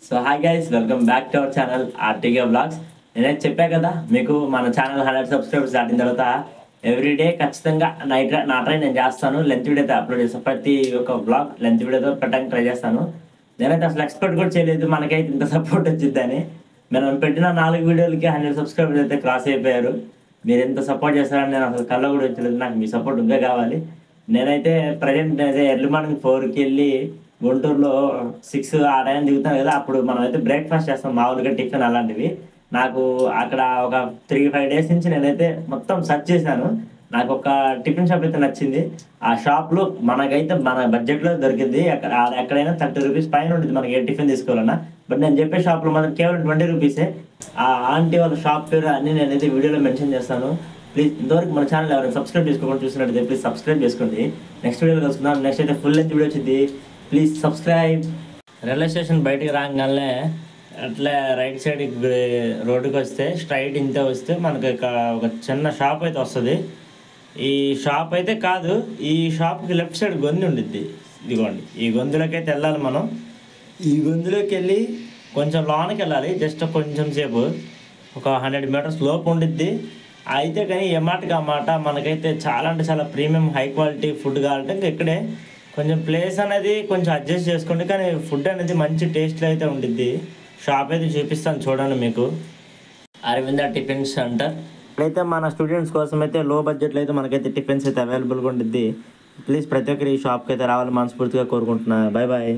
So hi guys, welcome back to our channel RTK blogs. నేనైతే చెప్పా కదా మీకు మన ఛానల్ 100 సబ్స్క్రైబర్స్ దాటిన తర్వాత ఎవ్రీడే ఖచ్చితంగా నా ట్రై నేను చేస్తాను. లెంత్ వీడియో అయితే అప్లోడ్ చేస్తాను. ప్రతి ఒక్క బ్లాగ్ లెంత్ వీడియోతో పెట్టడానికి ట్రై చేస్తాను. నేనైతే అసలు ఎక్స్పెక్ట్ కూడా చేయలేదు మనకైతే ఇంత సపోర్ట్ వచ్చిందని. మనం పెట్టిన 4 వీడియోలకి 100 సబ్స్క్రైబర్స్ అయితే క్రాస్ అయిపోయారు. మీరు ఎంత సపోర్ట్ చేస్తారని నేను అసలు కళ్ళ కూడా వచ్చలేదు. నాకు మీ సపోర్ట్ ఇంకా కావాలి. నేనైతే ప్రజెంట్ అయితే ఎర్లీ మార్నింగ్ 4కి వెళ్ళి గుంటూరులో 6 ఆ టైం దిగుతాను కదా. అప్పుడు మనం అయితే బ్రేక్ఫాస్ట్ చేస్తాం, మామూలుగా టిఫిన్ అలాంటివి. నాకు అక్కడ ఒక 3-5 డేస్ నుంచి నేనైతే మొత్తం సెర్చ్ చేశాను. నాకు ఒక టిఫిన్ షాప్ అయితే నచ్చింది. ఆ షాప్లో మనకైతే మన బడ్జెట్లో దొరికింది. ఎక్కడైనా 30 రూపీస్ పైన ఉంటుంది మనకి ఏ టిఫిన్ తీసుకోవాలన్నా. బట్ నేను చెప్పే షాప్లో మాత్రం కేవలం 20 రూపీసే. ఆ ఆంటీ వాళ్ళ షాప్ పేరు అన్నీ నేనైతే వీడియోలో మెన్షన్ చేస్తాను. ప్లీజ్ ఇంతవరకు మన ఛానల్ ఎవరైనా సబ్స్క్రైబ్ చేసుకోకుండా చూసినట్టయితే ప్లీజ్ సబ్స్క్రైబ్ చేసుకోండి. నెక్స్ట్ వీడియోలో కలుసుకుందాం. నెక్స్ట్ అయితే ఫుల్ లెంత్ వీడియో వచ్చింది. Please subscribe. రైల్వే స్టేషన్ బయటికి రాగానే అట్లా రైట్ సైడ్ రోడ్డుకి వస్తే స్ట్రైట్ ఇంత వస్తే మనకి ఒక చిన్న షాప్ అయితే వస్తుంది. ఈ షాప్ అయితే కాదు, ఈ షాప్కి లెఫ్ట్ సైడ్ గొంతు ఉండిద్ది. ఇదిగోండి, ఈ గొంతులోకి అయితే వెళ్ళాలి మనం. ఈ గొంతులోకి వెళ్ళి కొంచెం లోనికి వెళ్ళాలి. జస్ట్ కొంచెం సేపు ఒక 100 మీటర్స్ లోపు ఉండిద్ది. అయితే కానీ ఏ మాటకి ఆ మాట మనకైతే చాలా అంటే చాలా ప్రీమియం హై క్వాలిటీ ఫుడ్ కావాలంటే ఇంకా ఇక్కడే కొంచెం ప్లేస్ అనేది కొంచెం అడ్జస్ట్ చేసుకోండి. కానీ ఫుడ్ అనేది మంచి టేస్ట్లో అయితే ఉండిద్ది. షాప్ అయితే చూపిస్తాను చూడండి మీకు. Aravinda tiffin centre. ఇప్పుడైతే మన స్టూడెంట్స్ కోసం అయితే లో బడ్జెట్లో అయితే మనకైతే టిఫిన్స్ అయితే అవైలబుల్గా ఉండిద్ది. ప్లీజ్ ప్రతి ఒక్కరు ఈ షాప్కి అయితే రావాలని మనస్ఫూర్తిగా కోరుకుంటున్నాను. Bye bye.